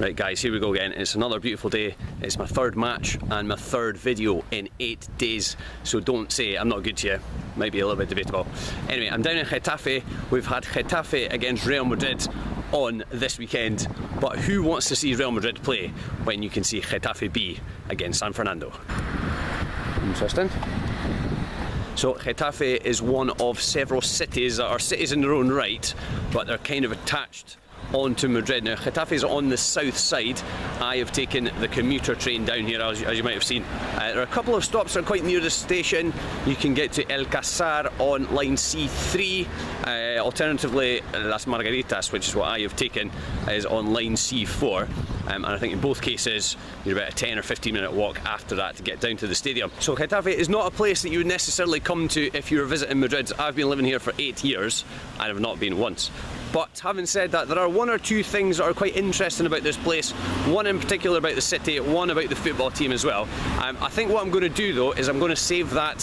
Right guys, here we go again. It's another beautiful day. It's my third match and my third video in 8 days. So don't say I'm not good to you. Might be a little bit debatable. Anyway, I'm down in Getafe. We've had Getafe against Real Madrid on this weekend. But who wants to see Real Madrid play when you can see Getafe B against San Fernando? Interesting. So Getafe is one of several cities that are cities in their own right, but they're kind of attached onto Madrid. Now Getafe is on the south side. I have taken the commuter train down here, as you might have seen. There are a couple of stops that are quite near the station. You can get to El Casar on line C3. Alternatively, Las Margaritas, which is what I have taken, is on line C4. And I think in both cases you're about a 10 or 15 minute walk after that to get down to the stadium. So Getafe is not a place that you would necessarily come to if you were visiting Madrid. I've been living here for 8 years and have not been once. But having said that, there are one or two things that are quite interesting about this place. One in particular about the city, one about the football team as well. I think what I'm going to do though is I'm going to save that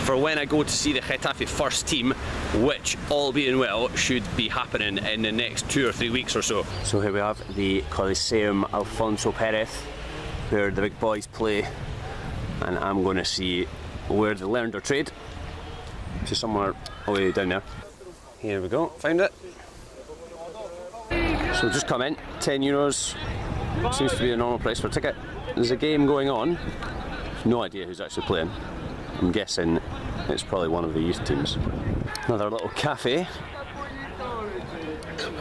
for when I go to see the Getafe first team, which, all being well, should be happening in the next 2 or 3 weeks or so. So here we have the Coliseum Alfonso Perez, where the big boys play, and I'm going to see where they learned their trade, which is somewhere away down there. Here we go, found it. So just come in, 10 euros, seems to be a normal price for a ticket. There's a game going on, no idea who's actually playing. I'm guessing it's probably one of the youth teams. Another little cafe.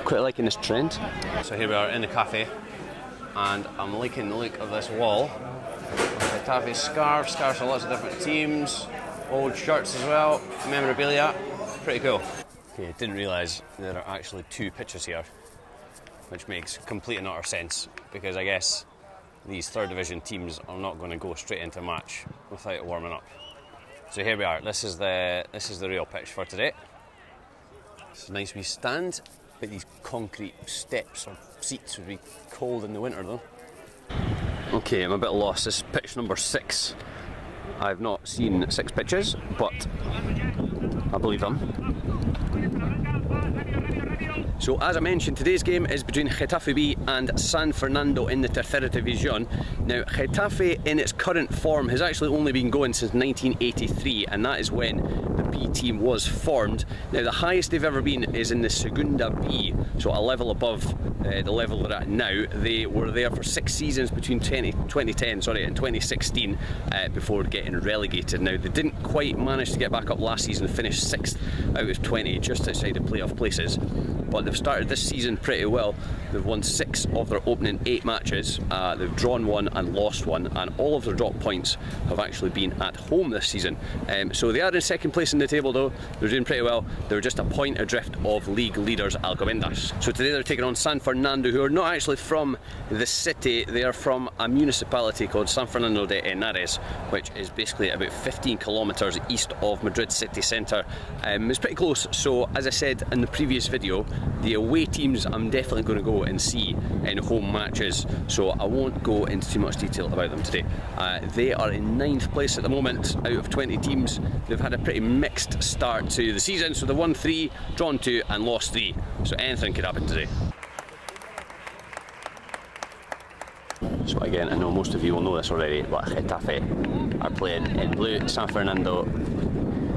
Quite liking this trend. So here we are in the cafe, and I'm liking the look of this wall. Getafe scarves for lots of different teams, old shirts as well, memorabilia, pretty cool. Okay, didn't realise there are actually 2 pitches here, which makes complete and utter sense, because I guess these third division teams are not going to go straight into a match without warming up. So here we are. This is the real pitch for today. It's a nice wee stand, but these concrete steps or seats would be cold in the winter though. Okay, I'm a bit lost. This is pitch number 6. I've not seen 6 pitches, but I believe them. So as I mentioned, today's game is between Getafe B and San Fernando in the Tercera División. Now Getafe in its current form has actually only been going since 1983, and that is when the B team was formed. Now the highest they've ever been is in the Segunda B, so a level above the level they're at now. They were there for 6 seasons between 2010 and 2016 before getting relegated. Now they didn't quite manage to get back up last season, finished 6th out of 20, just outside the playoff places. But they've started this season pretty well. They've won 6 of their opening 8 matches. They've drawn 1 and lost 1, and all of their drop points have actually been at home this season. So they are in 2nd place in the table though. They're doing pretty well. They're just a point adrift of league leaders Alcobendas. So today they're taking on San Fernando, who are not actually from the city. They are from a municipality called San Fernando de Henares, which is basically about 15 kilometres east of Madrid city centre. It's pretty close. So as I said in the previous video, the away teams I'm definitely going to go and see in home matches, so I won't go into too much detail about them today. They are in 9th place at the moment out of 20 teams. They've had a pretty mixed start to the season, so they won 3, drawn 2 and lost 3, so anything could happen today. So again, I know most of you will know this already, but Getafe are playing in blue, San Fernando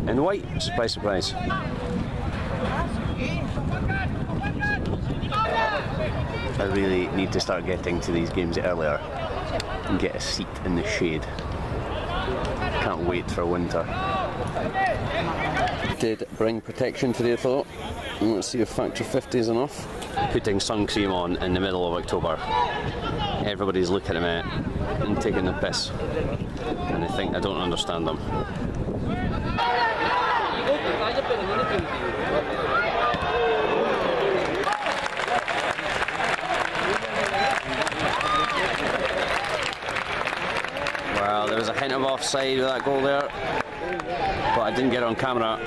in white. Surprise, surprise. I really need to start getting to these games earlier and get a seat in the shade. Can't wait for winter. Did bring protection today, I thought. Let's see if factor 50 is enough. Putting sun cream on in the middle of October. Everybody's looking at me and taking the piss, and they think I don't understand them. Well, there was a hint of offside with that goal there, but I didn't get it on camera,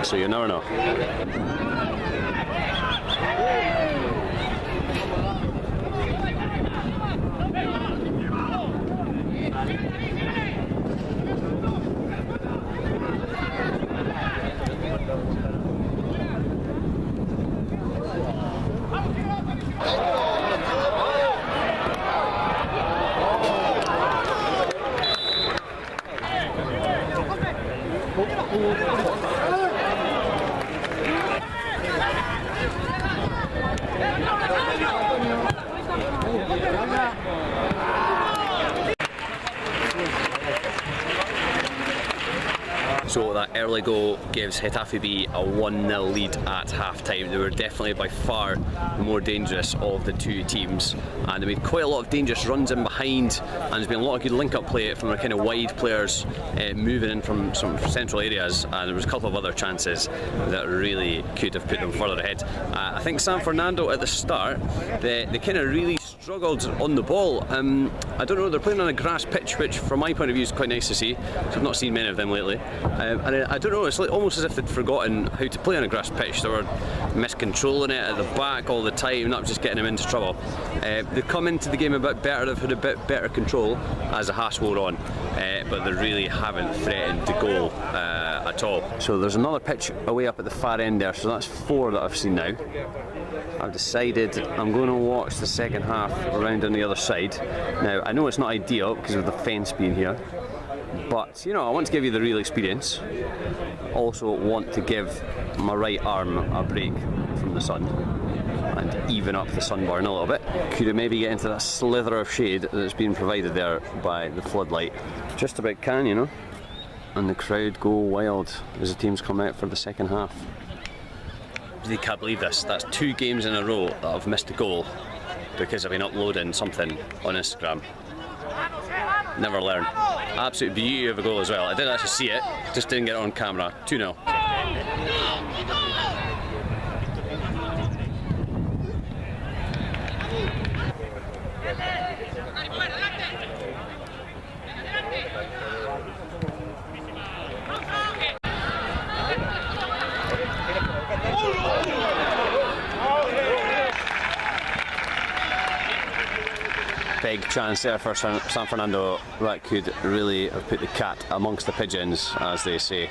so you never know. early goal gives Getafe B a 1-0 lead at half-time. They were definitely by far the more dangerous of the two teams, and they made quite a lot of dangerous runs in behind, and there's been a lot of good link-up play from their kind of wide players moving in from some central areas, and there was a couple of other chances that really could have put them further ahead. I think San Fernando at the start, they kind of really struggled on the ball. I don't know, they're playing on a grass pitch, which from my point of view is quite nice to see. I've not seen many of them lately, and I don't know, it's like almost as if they'd forgotten how to play on a grass pitch. They were miscontrolling it at the back all the time, not just getting them into trouble. They've come into the game a bit better, they've had a bit better control as the half wore on, but they really haven't threatened the goal at all. So there's another pitch away up at the far end there, so that's 4 that I've seen now. I've decided I'm going to watch the second half around on the other side. Now, I know it's not ideal because of the fence being here, but you know, I want to give you the real experience. Also want to give my right arm a break from the sun and even up the sunburn a little bit. Could have maybe get into that slither of shade that's been provided there by the floodlight. Just about can, you know. And the crowd go wild as the teams come out for the second half. Really can't believe this. That's 2 games in a row that I've missed a goal because I've been uploading something on Instagram. Never learn. Absolute beauty of a goal as well. I didn't actually see it, just didn't get it on camera. 2-0. Big chance there for San Fernando. That could really have put the cat amongst the pigeons, as they say.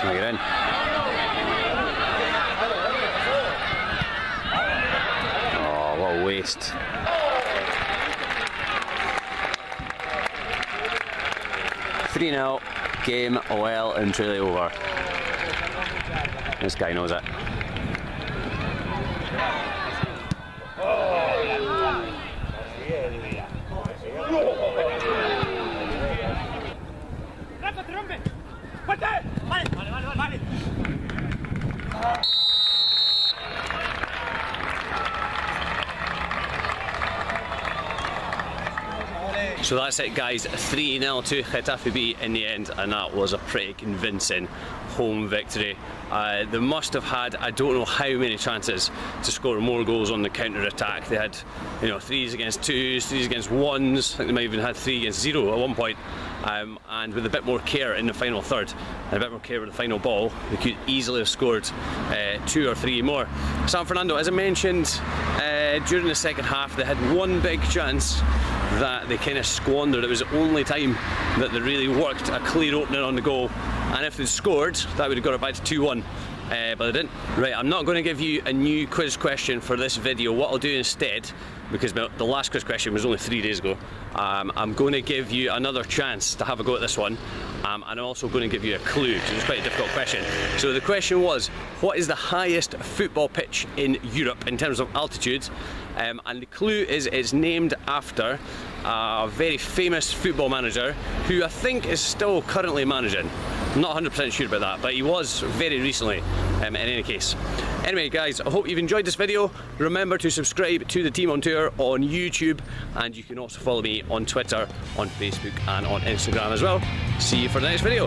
Can we get in? Oh, what a waste. "3-0, game well and truly over." This guy knows it. So that's it, guys. 3-0 to Getafe B in the end, and that was a pretty convincing home victory. They must have had, I don't know how many chances to score more goals on the counter-attack. They had, you know, 3s against 2s, 3s against 1s. I think they might have even had 3 against 0 at one point. And with a bit more care in the final third and a bit more care with the final ball, they could easily have scored 2 or 3 more. San Fernando, as I mentioned, during the second half, they had one big chance that they kind of squandered. It was the only time that they really worked a clear opening on the goal, and if they'd scored, that would have got it back to 2-1. But they didn't. Right, I'm not going to give you a new quiz question for this video. What I'll do instead, because the last quiz question was only 3 days ago, I'm going to give you another chance to have a go at this one, and I'm also going to give you a clue, because it's quite a difficult question. So the question was, what is the highest football pitch in Europe in terms of altitude? And the clue is it's named after a very famous football manager who I think is still currently managing. I'm not 100% sure about that, but he was very recently, in any case. Anyway, guys, I hope you've enjoyed this video. Remember to subscribe to the Team on Tour on YouTube, and you can also follow me on Twitter, on Facebook and on Instagram as well. See you for the next video.